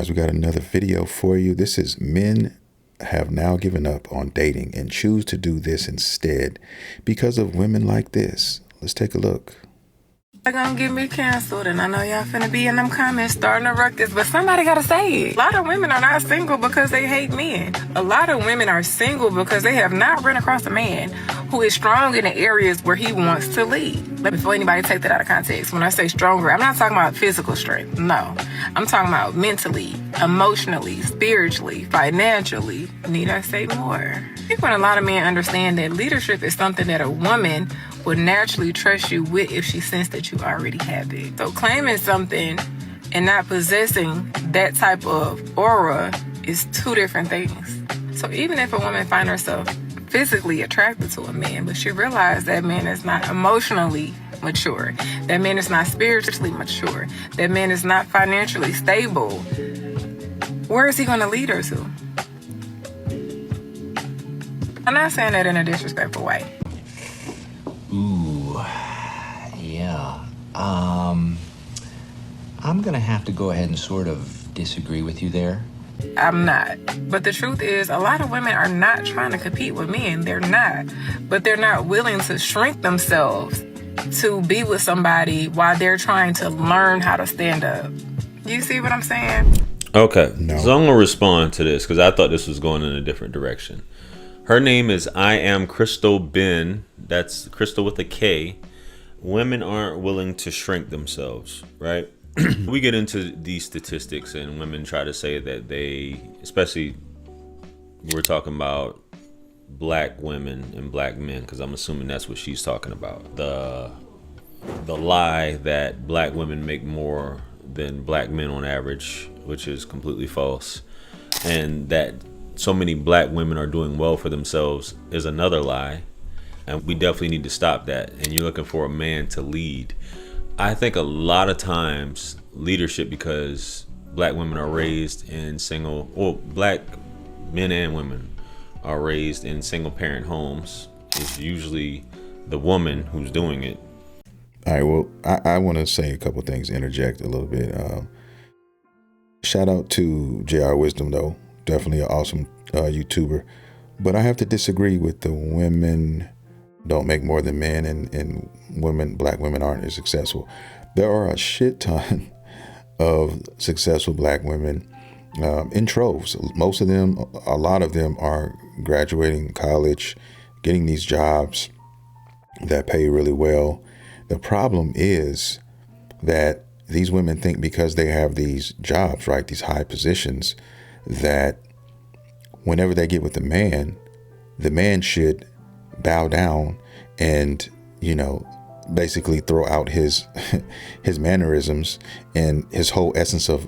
guys, we got another video for you. This is men have now given up on dating and choose to do this instead because of women like this. Let's take a look. They're gonna get me canceled, and I know y'all finna be in them comments starting a ruckus, but somebody gotta say it. A lot of women are not single because they hate men. A lot of women are single because they have not run across a man who is strong in the areas where he wants to lead. Before anybody take that out of context, when I say stronger, I'm not talking about physical strength. No, I'm talking about mentally, emotionally, spiritually, financially. Need I say more? I think when a lot of men understand that leadership is something that a woman would naturally trust you with if she sensed that you already have it. So claiming something and not possessing that type of aura is two different things. So even if a woman finds herself physically attracted to a man, but she realized that man is not emotionally mature, that man is not spiritually mature, that man is not financially stable, where is he going to lead her to? I'm not saying that in a disrespectful way. Ooh, yeah. I'm gonna have to go ahead and sort of disagree with you there. I'm not. But the truth is, a lot of women are not trying to compete with men. They're not. But they're not willing to shrink themselves to be with somebody while they're trying to learn how to stand up. You see what I'm saying? Okay. No. So I'm going to respond to this because I thought this was going in a different direction. Her name is I Am Crystal Ben. That's Crystal with a K. Women aren't willing to shrink themselves, right? We get into these statistics and women try to say that they, especially we're talking about black women and black men, because I'm assuming that's what she's talking about. The lie that black women make more than black men on average, which is completely false. And that so many black women are doing well for themselves is another lie. And we definitely need to stop that. And you're looking for a man to lead. I think a lot of times leadership, because black women are raised in black men and women are raised in single parent homes. It's usually the woman who's doing it. All right, well, I want to say a couple things, interject a little bit. Shout out to JR Wisdom, though. Definitely an awesome YouTuber. But I have to disagree with the women don't make more than men and black women aren't as successful. There are a shit ton of successful black women in troves. Most of them, a lot of them are graduating college, getting these jobs that pay really well. The problem is that these women think because they have these jobs, right, these high positions, that whenever they get with the man should bow down and, basically throw out his mannerisms and his whole essence of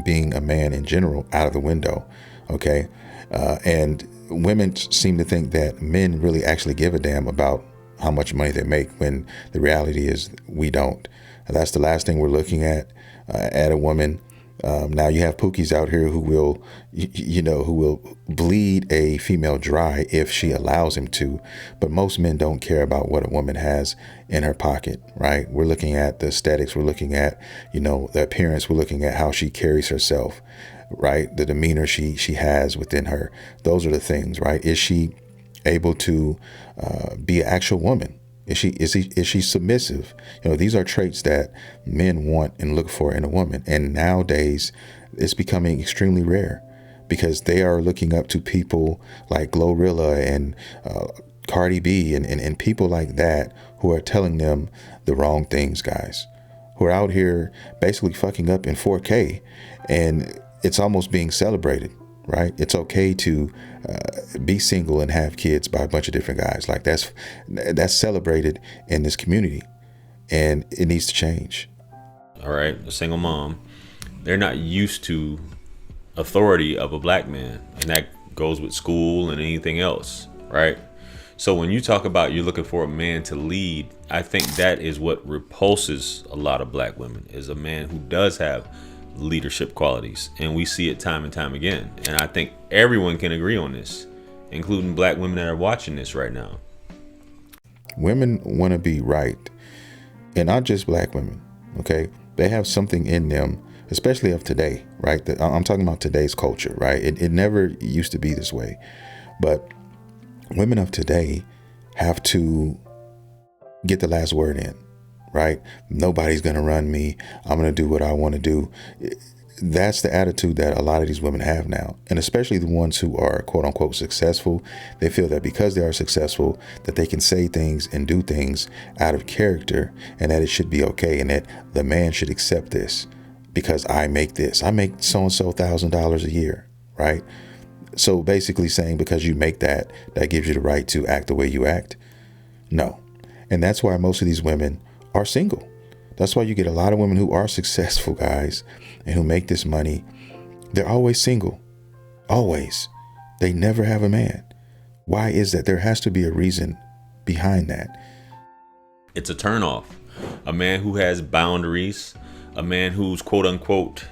being a man in general out of the window. Okay. And women seem to think that men really actually give a damn about how much money they make, when the reality is we don't. That's the last thing we're looking at a woman. Now you have Pookies out here who will, who will bleed a female dry if she allows him to. But most men don't care about what a woman has in her pocket, right? We're looking at the aesthetics. We're looking at, the appearance. We're looking at how she carries herself, right? The demeanor she has within her. Those are the things, right? Is she able to be an actual woman? Is she submissive? These are traits that men want and look for in a woman. And nowadays it's becoming extremely rare because they are looking up to people like Glorilla and Cardi B and people like that who are telling them the wrong things, guys, who are out here basically fucking up in 4K, and it's almost being celebrated. Right? It's okay to be single and have kids by a bunch of different guys. Like that's celebrated in this community, and it needs to change. All right, a single mom, they're not used to authority of a black man, and that goes with school and anything else, right? So when you talk about you're looking for a man to lead, I think that is what repulses a lot of black women, is a man who does have leadership qualities, and we see it time and time again. And I think everyone can agree on this, including black women that are watching this right now. Women want to be right, and not just black women. Okay, they have something in them especially of today, right? I'm talking about today's culture, right? It never used to be this way. But women of today have to get the last word in, right? Nobody's going to run me. I'm going to do what I want to do. That's the attitude that a lot of these women have now. And especially the ones who are quote unquote successful. They feel that because they are successful, that they can say things and do things out of character, and that it should be okay, and that the man should accept this because I make this. I make so-and-so $1,000 a year, right? So basically saying because you make that, that gives you the right to act the way you act. No. And that's why most of these women are single. That's why you get a lot of women who are successful, guys, and who make this money. They're always single. Always. They never have a man. Why is that? There has to be a reason behind that. It's a turnoff. A man who has boundaries, a man who's quote unquote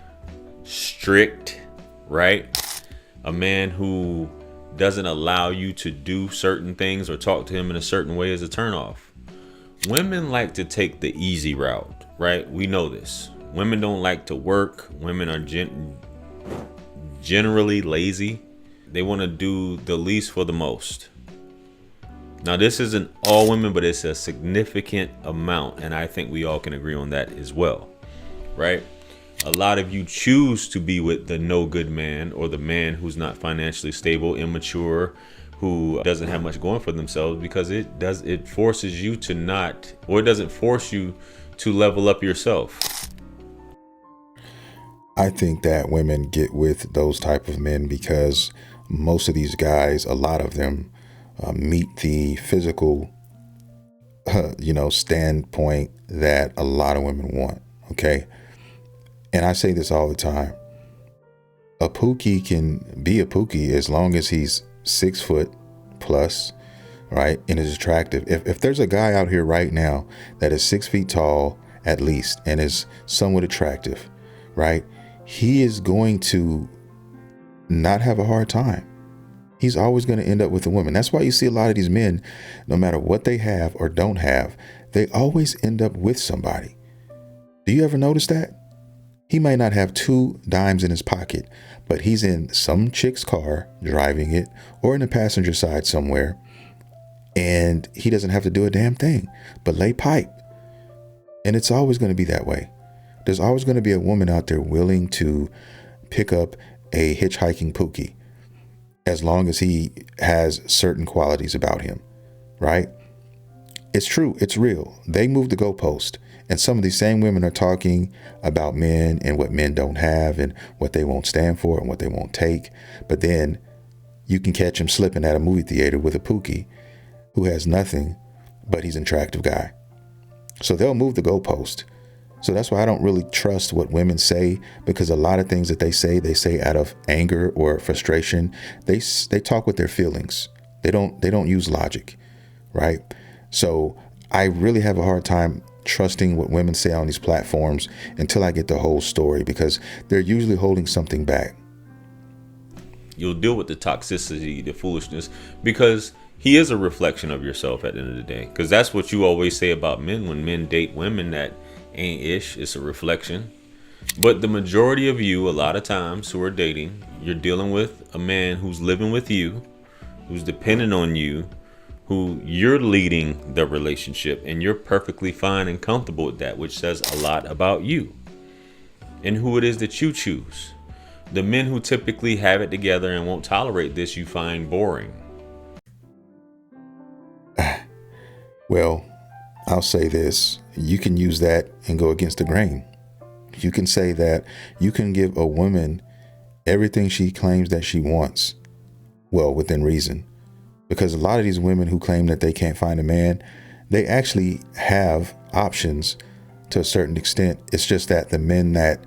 strict, right? A man who doesn't allow you to do certain things or talk to him in a certain way is a turnoff. Women like to take the easy route, right? We know this. Women don't like to work. Women are generally lazy. They want to do the least for the most. Now, this isn't all women, but it's a significant amount. And I think we all can agree on that as well, right? A lot of you choose to be with the no good man, or the man who's not financially stable, immature, who doesn't have much going for themselves, because it forces you to not, or it doesn't force you to level up yourself. I think that women get with those type of men because most of these guys, a lot of them meet the physical, standpoint that a lot of women want. Okay. And I say this all the time. A Pookie can be a Pookie as long as he's 6 foot plus, right? And is attractive. If there's a guy out here right now that is 6 feet tall at least and is somewhat attractive, right? He is going to not have a hard time. He's always going to end up with a woman. That's why you see a lot of these men, no matter what they have or don't have, they always end up with somebody. Do you ever notice that? He might not have 2 dimes in his pocket, but he's in some chick's car driving it, or in the passenger side somewhere, and he doesn't have to do a damn thing but lay pipe. And it's always going to be that way. There's always going to be a woman out there willing to pick up a hitchhiking Pookie as long as he has certain qualities about him, right? It's true. It's real. They move the goalpost. And some of these same women are talking about men and what men don't have and what they won't stand for and what they won't take. But then you can catch him slipping at a movie theater with a Pookie who has nothing, but he's an attractive guy. So they'll move the goalpost. So that's why I don't really trust what women say, because a lot of things that they say out of anger or frustration. They talk with their feelings. They don't use logic, right? So I really have a hard time trusting what women say on these platforms until I get the whole story, because they're usually holding something back. You'll deal with the toxicity, the foolishness, because he is a reflection of yourself at the end of the day. Because that's what you always say about men. When men date women that ain't ish, it's a reflection. But the majority of you, a lot of times, who are dating, you're dealing with a man who's living with you, who's dependent on you, who you're leading the relationship, and you're perfectly fine and comfortable with that, which says a lot about you and who it is that you choose. The men who typically have it together and won't tolerate this, you find boring. Well, I'll say this. You can use that and go against the grain. You can say that you can give a woman everything she claims that she wants, well, within reason. Because a lot of these women who claim that they can't find a man, they actually have options to a certain extent. It's just that the men that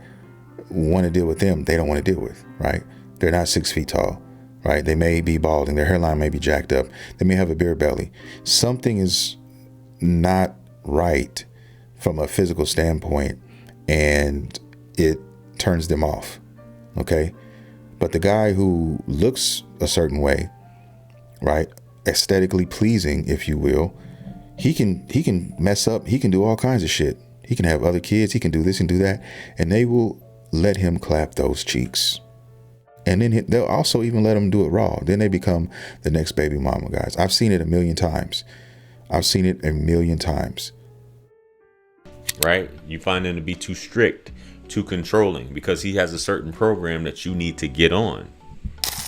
want to deal with them, they don't want to deal with, right? They're not 6 feet tall, right? They may be balding. Their hairline may be jacked up. They may have a beer belly. Something is not right from a physical standpoint, and it turns them off, okay? But the guy who looks a certain way, right, aesthetically pleasing, if you will, he can mess up. He can do all kinds of shit. He can have other kids. He can do this and do that, and they will let him clap those cheeks. And then they'll also even let them do it raw. Then they become the next baby mama, guys. I've seen it a million times. Right? You find him to be too strict, too controlling, because he has a certain program that you need to get on.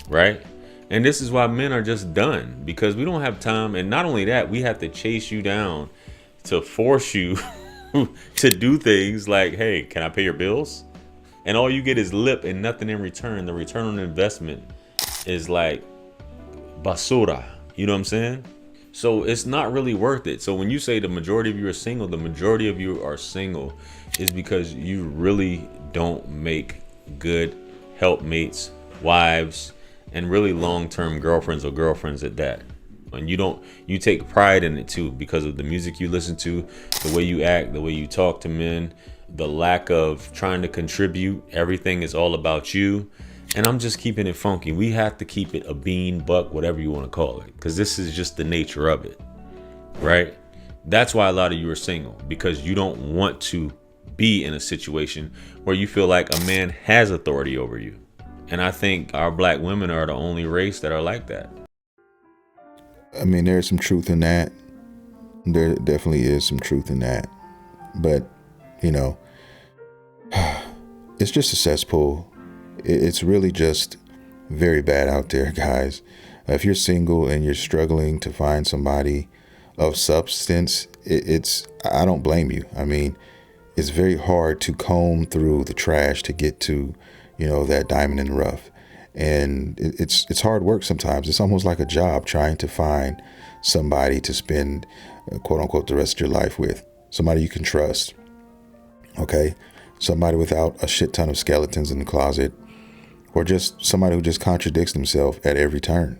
Right? And this is why men are just done, because we don't have time. And not only that, we have to chase you down to force you to do things like, hey, can I pay your bills? And all you get is lip and nothing in return. The return on investment is like basura. You know what I'm saying? So it's not really worth it. So when you say the majority of you are single, the majority of you are single is because you really don't make good helpmates, wives, and really long-term girlfriends or girlfriends at that. And you take pride in it too, because of the music you listen to, the way you act, the way you talk to men, the lack of trying to contribute. Everything is all about you. And I'm just keeping it funky. We have to keep it a bean, buck, whatever you want to call it, because this is just the nature of it, right? That's why a lot of you are single, because you don't want to be in a situation where you feel like a man has authority over you. And I think our black women are the only race that are like that. I mean, there's some truth in that. There definitely is some truth in that. But, you know, it's just a cesspool. It's really just very bad out there, guys. If you're single and you're struggling to find somebody of substance, I don't blame you. I mean, it's very hard to comb through the trash to get to, you know, that diamond in the rough. And it's hard work sometimes. It's almost like a job trying to find somebody to spend, quote unquote, the rest of your life with. Somebody you can trust. Okay? Somebody without a shit ton of skeletons in the closet, or just somebody who just contradicts themselves at every turn.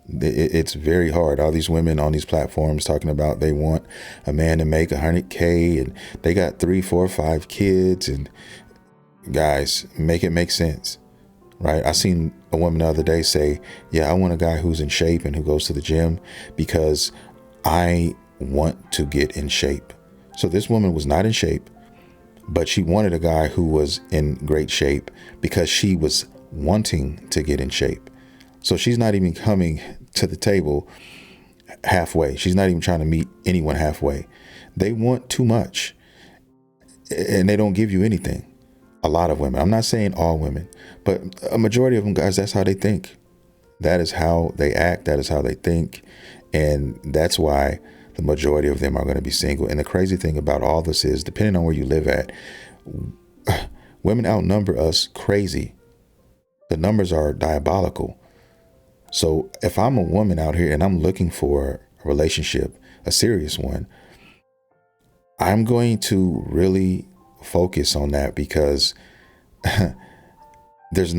It's very hard. All these women on these platforms talking about they want a man to make $100K and they got 3, 4, 5 kids. And guys, make it make sense, right? I seen a woman the other day say, yeah, I want a guy who's in shape and who goes to the gym because I want to get in shape. So this woman was not in shape, but she wanted a guy who was in great shape because she was wanting to get in shape. So she's not even coming to the table halfway. She's not even trying to meet anyone halfway. They want too much and they don't give you anything. A lot of women, I'm not saying all women, but a majority of them, guys, that's how they think. That is how they act. That is how they think. And that's why the majority of them are going to be single. And the crazy thing about all this is, depending on where you live at, women outnumber us crazy. The numbers are diabolical. So if I'm a woman out here and I'm looking for a relationship, a serious one, I'm going to really focus on that, because there's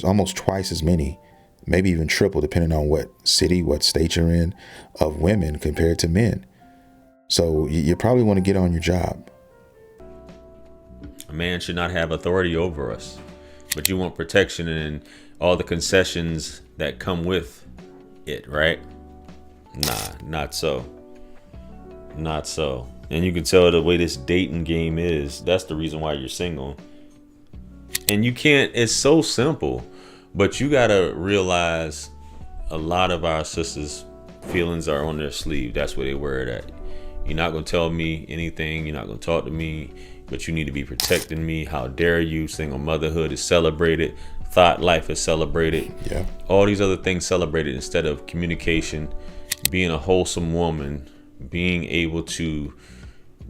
almost twice as many, maybe even triple, depending on what city, what state you're in, of women compared to men. So you probably want to get on your job. A man should not have authority over us, but you want protection and all the concessions that come with it, right? Nah, not so. Not so. And you can tell the way this dating game is, that's the reason why you're single. And you can't, it's so simple, but you gotta realize a lot of our sisters' feelings are on their sleeve. That's where they wear it at. You're not gonna tell me anything, you're not gonna talk to me, but you need to be protecting me. How dare you? Single motherhood is celebrated. Thought life is celebrated. Yeah. All these other things celebrated instead of communication, being a wholesome woman, being able to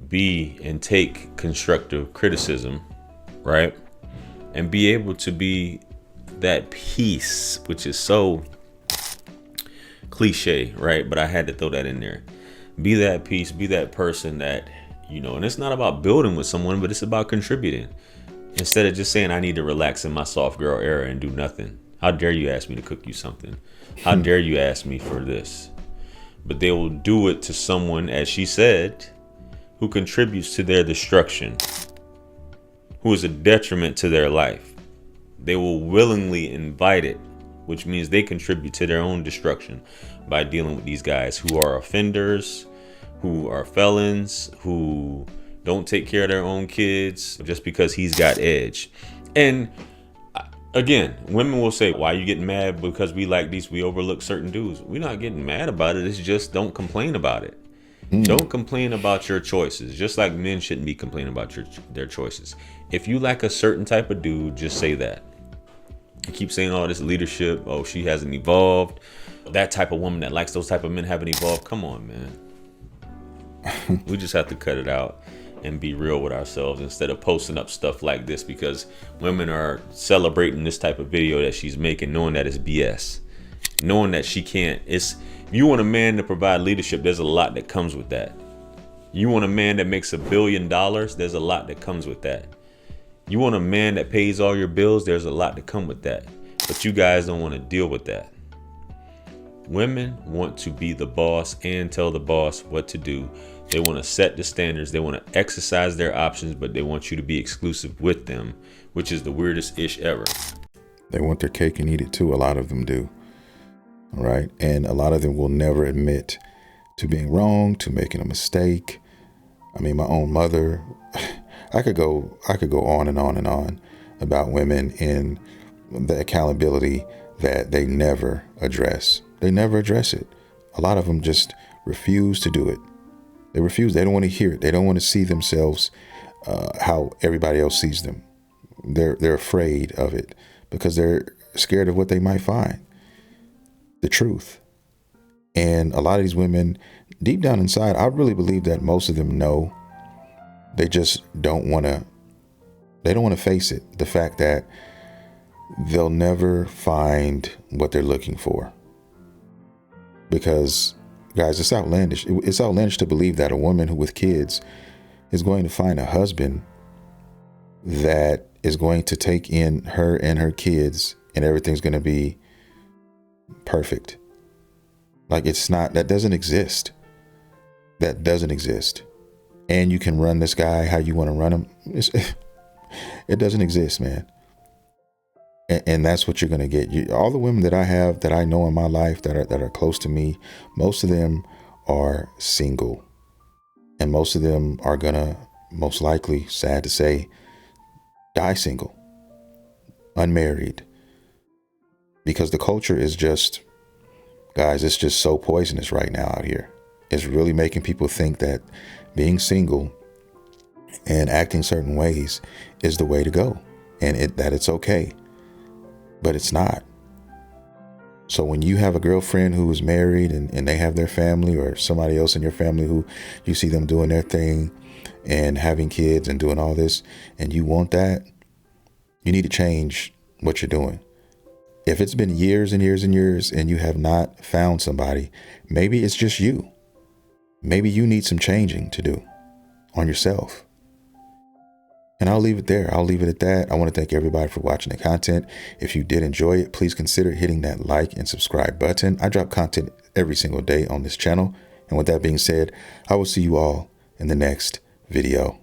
be and take constructive criticism, right? And be able to be that peace, which is so cliche, right? But I had to throw that in there. Be that peace, be that person that, you know, and it's not about building with someone, but it's about contributing. Instead of just saying, I need to relax in my soft girl era and do nothing. How dare you ask me to cook you something? How dare you ask me for this? But they will do it to someone, as she said, who contributes to their destruction, who is a detriment to their life. They will willingly invite it, which means they contribute to their own destruction by dealing with these guys who are offenders, who are felons, who don't take care of their own kids just because he's got edge. And again, women will say, why are you getting mad because we like these, we overlook certain dudes? We're not getting mad about it. It's just don't complain about it. Don't complain about your choices. Just like men shouldn't be complaining about their choices. If you like a certain type of dude, just say that. You keep saying all this leadership, oh, she hasn't evolved. That type of woman that likes those type of men haven't evolved. Come on, man. We just have to cut it out and be real with ourselves instead of posting up stuff like this, because women are celebrating this type of video that she's making, knowing that it's BS, knowing that she can't. You want a man to provide leadership, there's a lot that comes with that. You want a man that makes $1 billion, there's a lot that comes with that. You want a man that pays all your bills, there's a lot to come with that. But you guys don't want to deal with that. Women want to be the boss and tell the boss what to do. They want to set the standards. They want to exercise their options, but they want you to be exclusive with them, which is the weirdest ish ever. They want their cake and eat it too. A lot of them do. All right. And a lot of them will never admit to being wrong, to making a mistake. I mean, my own mother, I could go on and on and on about women and the accountability that they never address. They never address it. A lot of them just refuse to do it. They refuse. They don't want to hear it. They don't want to see themselves how everybody else sees them. They're afraid of it because they're scared of what they might find. The truth. And a lot of these women, deep down inside, I really believe that most of them know. They just don't want to. They don't want to face it. The fact that they'll never find what they're looking for. Because, guys, it's outlandish. It's outlandish to believe that a woman with kids is going to find a husband that is going to take in her and her kids and everything's going to be perfect. Like, it's not, that doesn't exist. That doesn't exist. And you can run this guy how you want to run him. It doesn't exist, man. And that's what you're going to get. All the women that I have, that I know in my life that are close to me, most of them are single. And most of them are going to, most likely, sad to say, die single, unmarried. Because the culture is just, guys, it's just so poisonous right now out here. It's really making people think that being single and acting certain ways is the way to go, and that it's okay. But it's not. So when you have a girlfriend who is married and they have their family, or somebody else in your family who you see them doing their thing and having kids and doing all this, and you want that, you need to change what you're doing. If it's been years and years and years and you have not found somebody, maybe it's just you. Maybe you need some changing to do on yourself. And I'll leave it there. I'll leave it at that. I want to thank everybody for watching the content. If you did enjoy it, please consider hitting that like and subscribe button. I drop content every single day on this channel. And with that being said, I will see you all in the next video.